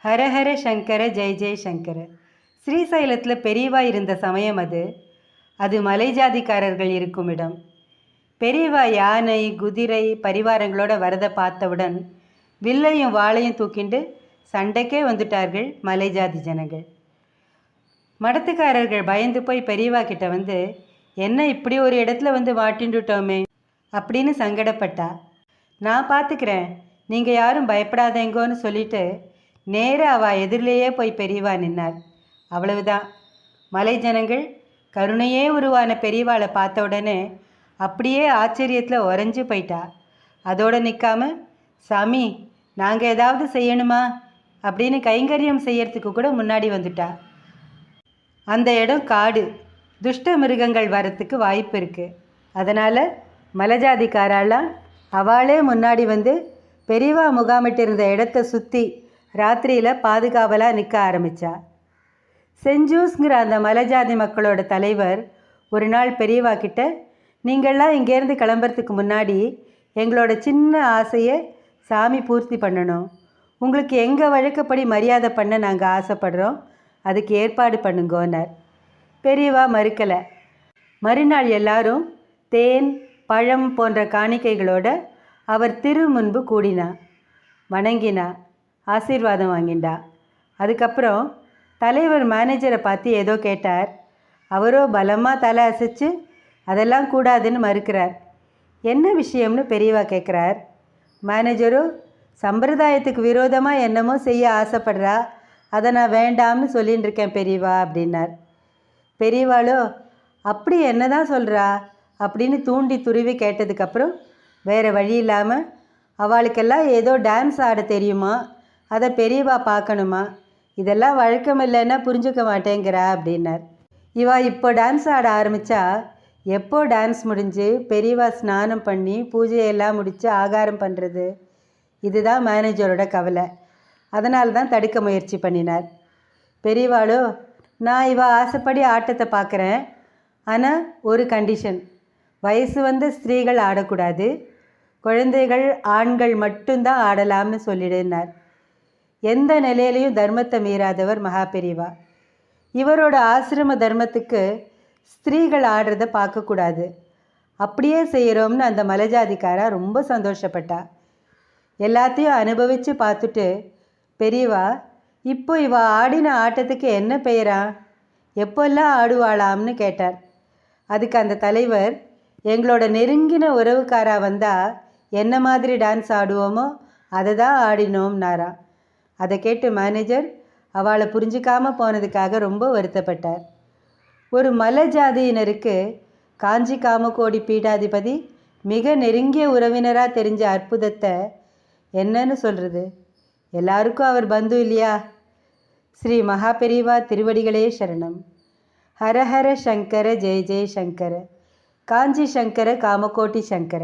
ஹரஹர சங்கர ஜெய ஜெய சங்கர. ஸ்ரீசைலத்தில் பெரியவா இருந்த சமயம் அது மலை ஜாதிக்காரர்கள் இருக்கும் இடம். பெரியவா யானை குதிரை பரிவாரங்களோட வரதை பார்த்தவுடன் வில்லையும் வாளையும் தூக்கிண்டு சண்டைக்கே வந்துட்டார்கள் மலை ஜாதி ஜனங்கள். மடத்துக்காரர்கள் பயந்து போய் பெரியவா கிட்ட வந்து, என்ன இப்படி ஒரு இடத்துல வந்து மாட்டின்னுட்டோமே அப்படின்னு சங்கடப்பட்டா. நான் பார்த்துக்கிறேன், நீங்கள் யாரும் பயப்படாதேங்கோன்னு சொல்லிட்டு நேராக அவள் எதிரிலேயே போய் பெரியவா நின்னார். அவ்வளவுதான். மலை ஜனங்கள் கருணையே உருவான பெரியவாளை பார்த்த உடனே அப்படியே ஆச்சரியத்தில் உறைஞ்சு போயிட்டா. அதோடு நிற்காம, சாமி நாங்கள் ஏதாவது செய்யணுமா அப்படின்னு கைங்கரியம் செய்யறதுக்கு கூட முன்னாடி வந்துட்டா. அந்த இடம் காடு, துஷ்ட மிருகங்கள் வரத்துக்கு வாய்ப்பு இருக்குது. அதனால் மலைஜாதிக்காரெல்லாம் அவளே முன்னாடி வந்து பெரியவா முகாமிட்டு இருந்த இடத்த சுற்றி ராத்திரியில் பாதுகாவலாக நிற்க ஆரம்பித்தா. செஞ்சூஸ்ங்கிற அந்த மலைஜாதி மக்களோட தலைவர் ஒரு நாள் பெரியவா கிட்ட, நீங்கள்லாம் இங்கேருந்து கிளம்புறதுக்கு முன்னாடி எங்களோட சின்ன ஆசையை சாமி பூர்த்தி பண்ணணும். உங்களுக்கு எங்கள் வழக்கப்படி மரியாதை பண்ண நாங்கள் ஆசைப்படுறோம், அதுக்கு ஏற்பாடு பண்ணுங்கோன்னார். பெரியவா மறுக்கலை. மறுநாள் எல்லாரும் தேன் பழம் போன்ற காணிக்கைகளோட அவர் திரு முன்பு கூடினா, வணங்கினா, ஆசீர்வாதம் வாங்கிண்டா. அதுக்கப்புறம் தலைவர் மேனேஜரை பார்த்து ஏதோ கேட்டார். அவரோ பலமாக தலை அசைச்சு அதெல்லாம் கூடாதுன்னு மறுக்கிறார். என்ன விஷயம்னு பெரியவா கேட்குறார். மேனேஜரோ, சம்பிரதாயத்துக்கு விரோதமாக என்னமோ செய்ய ஆசைப்படுறா, அதை நான் வேண்டாம்னு சொல்லின்னு இருக்கேன் பெரியவா அப்படின்னார். பெரியவாளோ, அப்படி என்ன தான் சொல்கிறா அப்படின்னு தூண்டி துருவி கேட்டதுக்கப்புறம் வேறு வழி இல்லாமல், அவளுக்கெல்லாம் ஏதோ டான்ஸ் ஆட தெரியுமா, அதை பெரியவா பார்க்கணுமா, இதெல்லாம் வழக்கம் இல்லைன்னா புரிஞ்சுக்க மாட்டேங்கிறா அப்படின்னார். இவா இப்போ டான்ஸ் ஆட ஆரம்பித்தா எப்போ டான்ஸ் முடிஞ்சு பெரியவா ஸ்நானம் பண்ணி பூஜையெல்லாம் முடித்து ஆகாரம் பண்ணுறது, இதுதான் மேனேஜரோட கவலை. அதனால தான் தடுக்க முயற்சி பண்ணினார். பெரியவாளோ, நான் இவ ஆசைப்படி ஆட்டத்தை பார்க்குறேன், ஆனால் ஒரு கண்டிஷன், வயசு வந்த ஸ்திரீகள் ஆடக்கூடாது, குழந்தைகள் ஆண்கள் மட்டும்தான் ஆடலாம்னு சொல்லிடுனார். எந்த நிலையிலையும் தர்மத்தை மீறாதவர் மகா பெரியவா. இவரோட ஆசிரம தர்மத்துக்கு ஸ்திரீகள் ஆடுறதை பார்க்கக்கூடாது, அப்படியே செய்கிறோம்னு அந்த மலைஜாதிக்காரா ரொம்ப சந்தோஷப்பட்டா. எல்லாத்தையும் அனுபவித்து பார்த்துட்டு பெரியவா, இப்போ இவ ஆடின ஆட்டத்துக்கு என்ன பெயரா, எப்போல்லாம் ஆடுவாளாம்னு கேட்டார். அதுக்கு அந்த தலைவர், எங்களோட நெருங்கின உறவுக்காரா வந்தால் என்ன மாதிரி டான்ஸ் ஆடுவோமோ அதை தான் ஆடினோம்னாராம். அதை கேட்டு மேனேஜர் அவளை புரிஞ்சிக்காமல் போனதுக்காக ரொம்ப வருத்தப்பட்டார். ஒரு மலை ஜாதியினருக்கு காஞ்சி காமகோடி பீடாதிபதி மிக நெருங்கிய உறவினராக தெரிஞ்ச அற்புதத்தை என்னன்னு சொல்கிறது? எல்லாருக்கும் அவர் பந்து இல்லையா? ஸ்ரீ மகாபெரிவா திருவடிகளே சரணம். ஹரஹர சங்கர ஜெய ஜெய சங்கர. காஞ்சி சங்கர காமகோட்டி சங்கர.